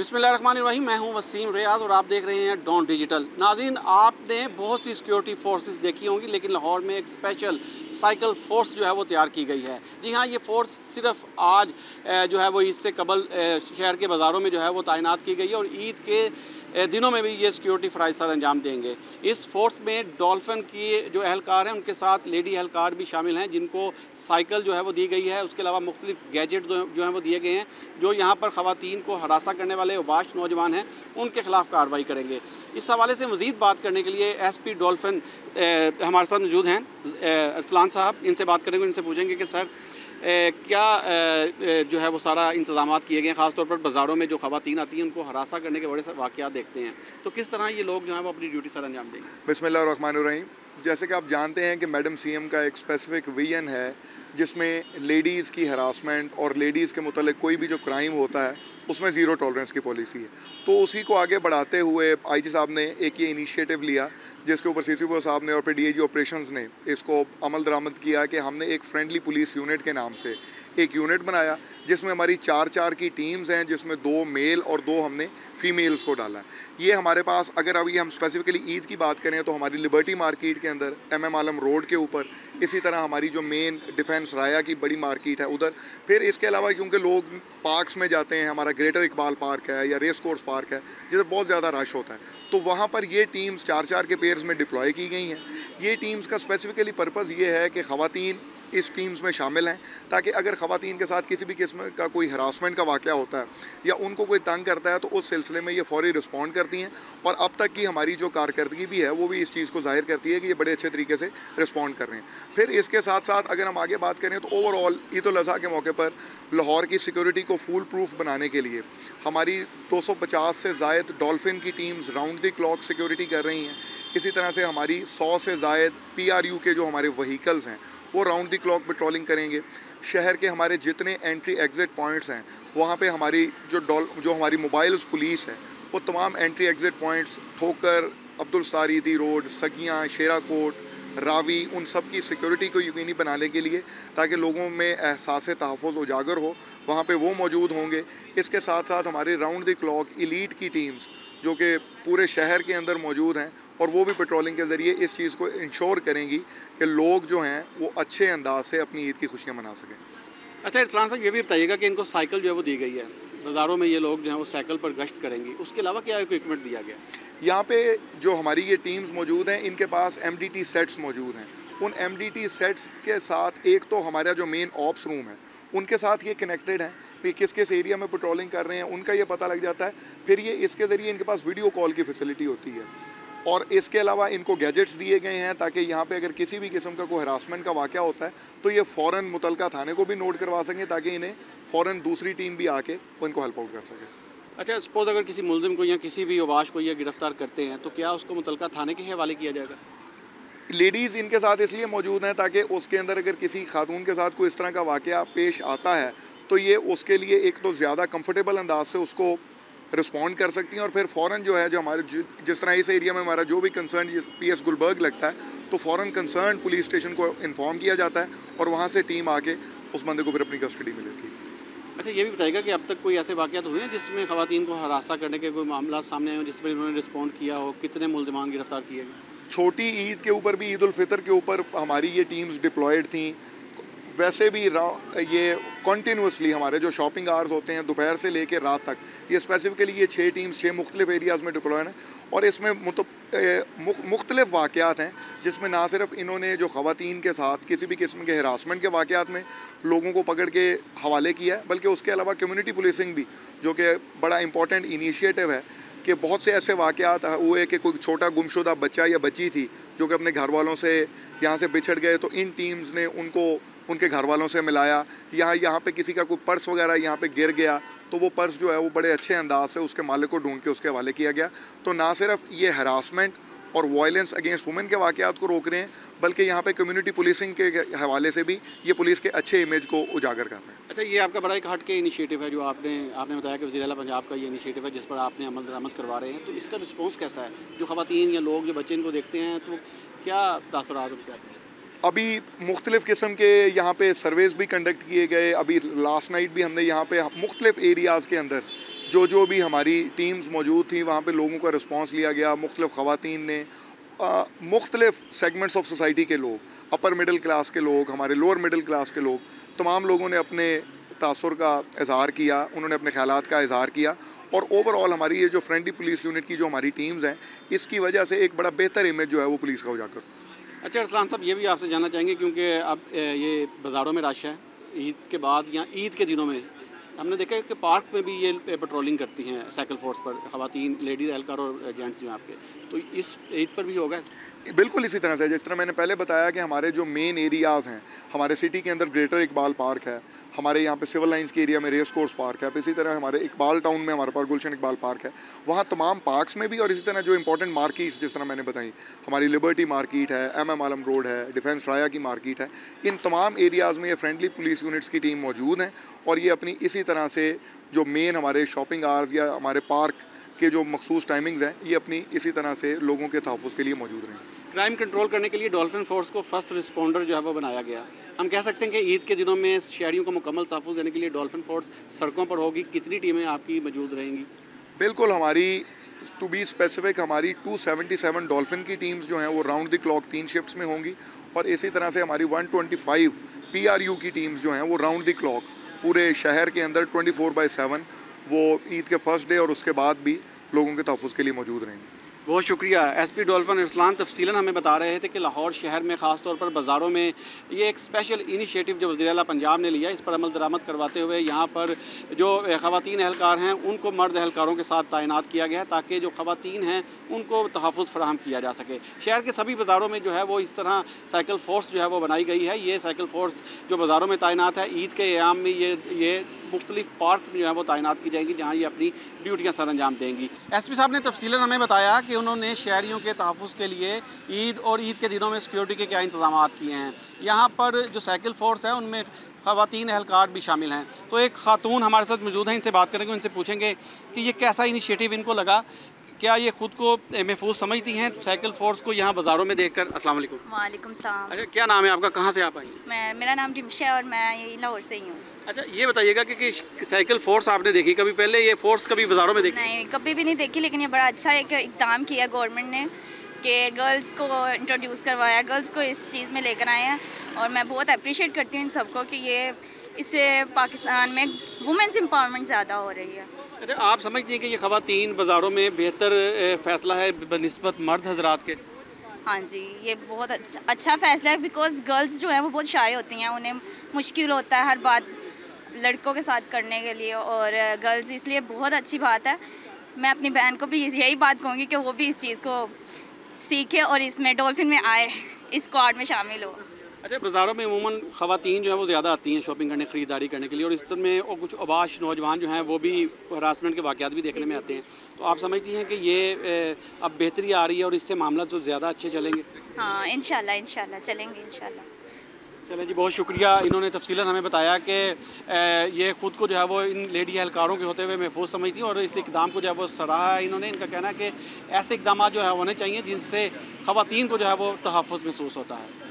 बिस्मिल्लाहिर्रहमानिर्रहीम। मैं हूं वसीम रियाज और आप देख रहे हैं डॉन डिजिटल। नाज़रीन, आपने बहुत सी सिक्योरिटी फोर्सेस देखी होंगी, लेकिन लाहौर में एक स्पेशल साइकिल फ़ोर्स जो है वो तैयार की गई है। जी हाँ, ये फ़ोर्स सिर्फ आज जो है वो ईद से कबल शहर के बाज़ारों में जो है वो तैनात की गई है और ईद के दिनों में भी ये सिक्योरिटी फ़राइज़ सर अंजाम देंगे। इस फोर्स में डॉल्फिन की जो एहलकार हैं उनके साथ लेडी एहलकार भी शामिल हैं, जिनको साइकिल जो है वो दी गई है। उसके अलावा मुख्तलिफ गैजेट जो हैं वो दिए गए हैं, जो यहाँ पर ख़वातीन को हरासा करने वाले उबाश नौजवान हैं उनके ख़िलाफ़ कार्रवाई करेंगे। इस हवाले से मज़ीद बात करने के लिए SP डॉल्फिन हमारे साथ मौजूद हैं, अरसलान साहब। इनसे बात करेंगे, इनसे पूछेंगे कि सर क्या जो है वो सारा इंतज़ामात किए गए हैं, ख़ास तौर पर बाज़ारों में जो ख़वातीन आती हैं उनको हरासा करने के बड़े वाक़यात देखते हैं, तो किस तरह ये लोग जो हैं वो अपनी ड्यूटी सर अंजाम देंगे? बिस्मिल्लाहिर्रहमानिर्रहीम। जैसे कि आप जानते हैं कि मैडम CM का एक स्पेसिफिक विजन है जिसमें लेडीज़ की हरासमेंट और लेडीज़ के मुतालिक कोई भी जो क्राइम होता है उसमें ज़ीरो टॉलरेंस की पॉलिसी है। तो उसी को आगे बढ़ाते हुए IG साहब ने एक ये इनिशिएटिव लिया, जिसके ऊपर CCPO साहब ने और फिर DIG ऑपरेशंस ने इसको अमल दरामद किया कि हमने एक फ्रेंडली पुलिस यूनिट के नाम से एक यूनिट बनाया, जिसमें हमारी 4-4 की टीम्स हैं, जिसमें 2 मेल और 2 हमने फीमेल्स को डाला। ये हमारे पास, अगर अभी हम स्पेसिफिकली ईद की बात करें तो हमारी लिबर्टी मार्केट के अंदर MM आलम रोड के ऊपर, इसी तरह हमारी जो मेन डिफेंस राया की बड़ी मार्केट है उधर। फिर इसके अलावा क्योंकि लोग पार्क्स में जाते हैं, हमारा ग्रेटर इकबाल पार्क है या रेस कोर्स पार्क है जिधर बहुत ज़्यादा रश होता है, तो वहाँ पर ये टीम्स 4-4 के पेयर्स में डिप्लॉय की गई हैं। ये टीम्स का स्पेसिफिकली पर्पज़ ये है कि ख़वातीन इस टीम्स में शामिल हैं, ताकि अगर ख़वातीन के साथ किसी भी किस्म का कोई हरासमेंट का वाक़या होता है या उनको कोई तंग करता है तो उस सिलसिले में ये फ़ौरी रिस्पॉन्ड करती हैं। और अब तक की हमारी जो कारकर्दगी भी है वो भी इस चीज़ को ज़ाहिर करती है कि ये बड़े अच्छे तरीके से रिस्पॉन्ड कर रहे हैं। फिर इसके साथ साथ अगर हम आगे बात करें तो ओवरऑल ईद उल अज़हा के मौके पर लाहौर की सिक्योरिटी को फुल प्रूफ बनाने के लिए हमारी 250 से ज़ायद डॉल्फिन की teams round the clock security कर रही हैं। इसी तरह से हमारी 100 से ज़ायद PRU के जो हमारे व्हीकल्स हैं वो राउंड द क्लॉक पेट्रोलिंग करेंगे। शहर के हमारे जितने एंट्री एग्ज़िट पॉइंट्स हैं वहाँ पे हमारी जो हमारी मोबाइल्स पुलिस है वो तमाम एंट्री एग्ज़िट पॉइंट्स ठोकर, अब्दुल सारीदी रोड, सगियाँ, शेराकोट, रावी, उन सब की सिक्योरिटी को यकीनी बनाने के लिए, ताकि लोगों में एहसास तहफ़्फ़ुज़ उजागर हो, वहाँ पे वो मौजूद होंगे। इसके साथ साथ हमारे राउंड द क्लॉक एलीट की टीम्स जो कि पूरे शहर के अंदर मौजूद हैं और वो भी पेट्रोलिंग के ज़रिए इस चीज़ को इंश्योर करेंगी कि लोग जो हैं वो अच्छे अंदाज से अपनी ईद की खुशियाँ मना सकें। अच्छा इरफान साहब, ये भी बताइएगा कि इनको साइकिल जो है वो दी गई है, बाज़ारों में ये लोग जो हैं वो साइकिल पर गश्त करेंगी, उसके अलावा क्या इक्विपमेंट दिया गया? यहाँ पे जो हमारी ये टीम्स मौजूद हैं इनके पास MDT सेट्स मौजूद हैं। उन MDT सेट्स के साथ एक तो हमारा जो मेन ऑप्स रूम है उनके साथ ये कनेक्टेड हैं कि किस किस एरिया में पेट्रोलिंग कर रहे हैं उनका ये पता लग जाता है। फिर ये इसके ज़रिए इनके पास वीडियो कॉल की फैसिलिटी होती है और इसके अलावा इनको गैजेट्स दिए गए हैं ताकि यहाँ पे अगर किसी भी किस्म का कोई हरासमेंट का वाक़या होता है तो ये फ़ौरन मुतलका थाने को भी नोट करवा सकें, ताकि इन्हें फ़ौरन दूसरी टीम भी आके उनको हेल्प आउट कर सके। अच्छा, सपोज़ अगर किसी मुलजिम को या किसी भी उबाश को या गिरफ़्तार करते हैं तो क्या उसको मुतलका थाने के हवाले किया जाएगा? लेडीज़ इनके साथ इसलिए मौजूद हैं ताकि उसके अंदर अगर किसी खातून के साथ कोई इस तरह का वाक़या पेश आता है तो ये उसके लिए एक तो ज़्यादा कंफर्टेबल अंदाज से उसको रिस्पॉन्ड कर सकती हैं और फिर फ़ौरन जो है जो हमारे जिस तरह इस एरिया में हमारा जो भी कंसर्न PS गुलबर्ग लगता है तो फ़ौरन कंसर्न पुलिस स्टेशन को इन्फॉर्म किया जाता है और वहाँ से टीम आके उस बंदे को फिर अपनी कस्टडी में लेती है। अच्छा, ये भी बताइएगा कि अब तक कोई ऐसे वाक़यात हुए हैं जिसमें ख़वातीन को हरासा करने के कोई मामला सामने आए हो जिस पर इन्होंने रिस्पॉन्ड किया हो? कितने मुलज़िमान गिरफ़्तार किए गए? छोटी ईद के ऊपर भी, ईद उल फितर के ऊपर हमारी ये टीम्स डिप्लॉयड थी। वैसे भी ये कॉन्टीन्यूसली हमारे जो शॉपिंग आवर्स होते हैं दोपहर से लेकर रात तक, ये स्पेसिफिकली ये 6 टीम्स 6 मुख्तलिफ एरियाज़ में डिप्लॉयड हैं और इसमें मुख्तलिफ वाक़यात हैं जिसमें ना सिर्फ इन्होंने जो ख़वातीन के साथ किसी भी किस्म के हरासमेंट के वाक़यात में लोगों को पकड़ के हवाले किया है, बल्कि उसके अलावा कम्युनिटी पुलिसिंग भी, जो कि बड़ा इंपॉर्टेंट इनिशिएटिव है कि बहुत से ऐसे वाक़यात हुए कि कोई छोटा गुमशुदा बच्चा या बच्ची थी जो कि अपने घर वालों से यहाँ से बिछड़ गए, तो इन टीम्स ने उनको उनके घर वालों से मिलाया। यहाँ पे किसी का कोई पर्स वगैरह यहाँ पे गिर गया तो वो पर्स जो है वो बड़े अच्छे अंदाज से उसके मालिक को ढूंढ के उसके हवाले किया गया। तो ना सिर्फ ये हरासमेंट और वायलेंस अगेंस्ट वुमेन के वाक़यात को रोक रहे हैं, बल्कि यहाँ पे कम्युनिटी पुलिसिंग के हवाले से भी ये पुलिस के अच्छे इमेज को उजागर कर रहे हैं। अच्छा, ये आपका बड़ा एक हट के इनिशिएटिव है जो आपने बताया कि वज़ीर आला पंजाब का ये इनिशिएटिव है जिस पर आपने अमल दरामद करवा रहे हैं, तो इसका रिस्पॉन्स कैसा है? जो ख़वातीन या लोग जो बच्चे इनको देखते हैं तो क्या तासुरात उनके आते हैं? अभी मुख्तलिफ़ किस्म के यहाँ पे सर्वेस भी कंडक्ट किए गए। अभी लास्ट नाइट भी हमने यहाँ पे मुख्तलिफ़ एरियाज़ के अंदर जो भी हमारी टीम्स मौजूद थी वहाँ पे लोगों का रिस्पांस लिया गया। मुख्तलिफ ख़वातीन ने, मुख्तलिफ सेगमेंट्स ऑफ सोसाइटी के लोग, अपर मिडिल क्लास के लोग, हमारे लोअर मिडिल क्लास के लोग, तमाम लोगों ने अपने तासुर का इज़हार किया, उन्होंने अपने ख़यालात का इज़हार किया। और ओवरऑल हमारी ये जो फ्रेंडली पुलिस यूनिट की जो हमारी टीम्स हैं, इसकी वजह से एक बड़ा बेहतर इमेज जो है वो पुलिस का उजागर। अच्छा अरसलान साहब, ये भी आपसे जानना चाहेंगे क्योंकि अब ये बाज़ारों में रश है ईद के बाद या ईद के दिनों में हमने देखा है कि पार्क्स में भी ये पेट्रोलिंग करती हैं साइकिल फोर्स पर ख़वातीन, लेडीज़ एहलकार और जेंट्स जो हैं आपके, तो इस ईद पर भी होगा? बिल्कुल इसी तरह से, जिस तरह मैंने पहले बताया कि हमारे जो मेन एरियाज़ हैं, हमारे सिटी के अंदर ग्रेटर इकबाल पार्क है, हमारे यहाँ पे सिविल लाइंस के एरिया में रेस कोर्स पार्क है, इसी तरह हमारे इकबाल टाउन में हमारे पास गुलशन इकबाल पार्क है, वहाँ तमाम पार्क्स में भी, और इसी तरह जो इंपॉर्टेंट मार्केट्स जिस तरह मैंने बताई, हमारी लिबर्टी मार्केट है, MM आलम रोड है, डिफेंस राया की मार्केट है, इन तमाम एरियाज़ में ये फ्रेंडली पुलिस यूनिट्स की टीम मौजूद हैं। और ये अपनी इसी तरह से जो मेन हमारे शॉपिंग आवर्स या हमारे पार्क के जो मखसूस टाइमिंग्स हैं, ये अपनी इसी तरह से लोगों के तहफ़्फ़ुज़ के लिए मौजूद रहें। क्राइम कंट्रोल करने के लिए डॉल्फिन फोर्स को फर्स्ट रिस्पॉन्डर जो है वो बनाया गया। हम कह सकते हैं कि ईद के दिनों में शहरियों को मुकम्मल तहफ़्फ़ुज़ देने के लिए डॉल्फिन फोर्स सड़कों पर होगी। कितनी टीमें आपकी मौजूद रहेंगी? बिल्कुल, हमारी टू बी स्पेसिफिक हमारी 277 डॉल्फिन की टीम्स जो हैं वो राउंड द क्लॉक 3 शिफ्ट्स में होंगी। और इसी तरह से हमारी 125 PRU की टीम्स जो हैं वो राउंड द क्लॉक पूरे शहर के अंदर 24/7 वो ईद के फर्स्ट डे और उसके बाद भी लोगों के तहफ़्फ़ुज़ के लिए मौजूद रहेंगे। बहुत शुक्रिया। SP डॉल्फिन अरसलान तफसीलन हमें बता रहे थे कि लाहौर शहर में ख़ास तौर पर बाज़ारों में ये एक स्पेशल इनिशिएटिव जो वज़ीर आला पंजाब ने लिया, इस पर अमल दरामद करवाते हुए यहाँ पर जो ख़वातीन एहलकार हैं उनको मर्द एहलकारों के साथ तैनात किया गया है ताकि जो ख़वातीन हैं उनको तहफ़्फ़ुज़ फ़राहम किया जा सके। शहर के सभी बाज़ारों में जो है वो इस तरह साइकिल फ़ोर्स जो है वो बनाई गई है। ये साइकिल फ़ोर्स जो बाज़ारों में तैनात है, ईद के अयाम में ये मुख्तलिफ पार्ट्स में जो है वो तैनात की जाएंगी जहाँ ये अपनी ड्यूटियाँ सर अंजाम देंगी। SP साहब ने तफसीलन हमें बताया कि उन्होंने शहरियों के तहफ़्फ़ुज़ के लिए ईद और ईद के दिनों में सिक्योरिटी के क्या इंतज़ाम किए हैं। यहाँ पर जो साइकिल फ़ोर्स है उनमें ख़वातीन एहलकार भी शामिल हैं। तो एक ख़ातून हमारे साथ मौजूद हैं, इनसे बात करेंगे, उनसे पूछेंगे कि ये कैसा इनिशिएटिव इनको लगा, क्या ये ख़ुद को महफूज समझती हैं साइकिल फ़ोर्स को यहाँ बाज़ारों में देखकर? अस्सलाम वालेकुम। वालेकुम सलाम। अच्छा, क्या नाम है आपका, कहाँ से आप आई? मेरा नाम रिमशा है और मैं यही लाहौर से ही हूँ। अच्छा, ये बताइएगा कि साइकिल फ़ोर्स आपने देखी कभी पहले? ये फ़ोर्स कभी बाज़ारों में देखी? नहीं, कभी भी नहीं देखी, लेकिन ये बड़ा अच्छा एक इक़दाम किया गवर्नमेंट ने कि गर्ल्स को इंट्रोड्यूस करवाया, गर्ल्स को इस चीज़ में लेकर आए हैं। और मैं बहुत अप्रिशिएट करती हूँ इन सबको कि ये इससे पाकिस्तान में वुमेंस एम्पावरमेंट ज़्यादा हो रही है। अच्छा, आप समझती हैं कि ये ख़वातीन बाज़ारों में बेहतर फ़ैसला है बनिस्बत मर्द हजरात के? हाँ जी, ये बहुत अच्छा फ़ैसला है, बिकॉज़ गर्ल्स जो हैं वो बहुत शाय होती हैं, उन्हें मुश्किल होता है हर बात लड़कों के साथ करने के लिए, और गर्ल्स इसलिए बहुत अच्छी बात है। मैं अपनी बहन को भी यही बात कहूँगी कि वो भी इस चीज़ को सीखे और इसमें डॉल्फिन में आए, इस स्क्वाड में शामिल हो। अच्छा, बाज़ारों में अमूमन ख़वातीन जो है वो ज़्यादा आती हैं शॉपिंग करने, ख़रीदारी करने के लिए, और इस तरह में और कुछ अबाश नौजवान जो हैं वो भी हरासमेंट के वाक़यात भी देखने में आते हैं। तो आप समझती हैं कि ये अब बेहतरी आ रही है और इससे मामला तो ज़्यादा अच्छे चलेंगे? हाँ, इंशाल्लाह चलेंगे इंशाल्लाह। चलें जी, बहुत शुक्रिया। इन्होंने तफसीलन हमें बताया कि ये ख़ुद को जो है वो इन लेडी एहलकारों के होते हुए महफूज समझती हैं और इस इक़दाम को जो है वो सराहा है इन्होंने। इनका कहना है कि ऐसे इक़दाम जो है होने चाहिए जिनसे ख़वातीन को जो है वो तहफ़्फ़ुज़ महसूस होता है।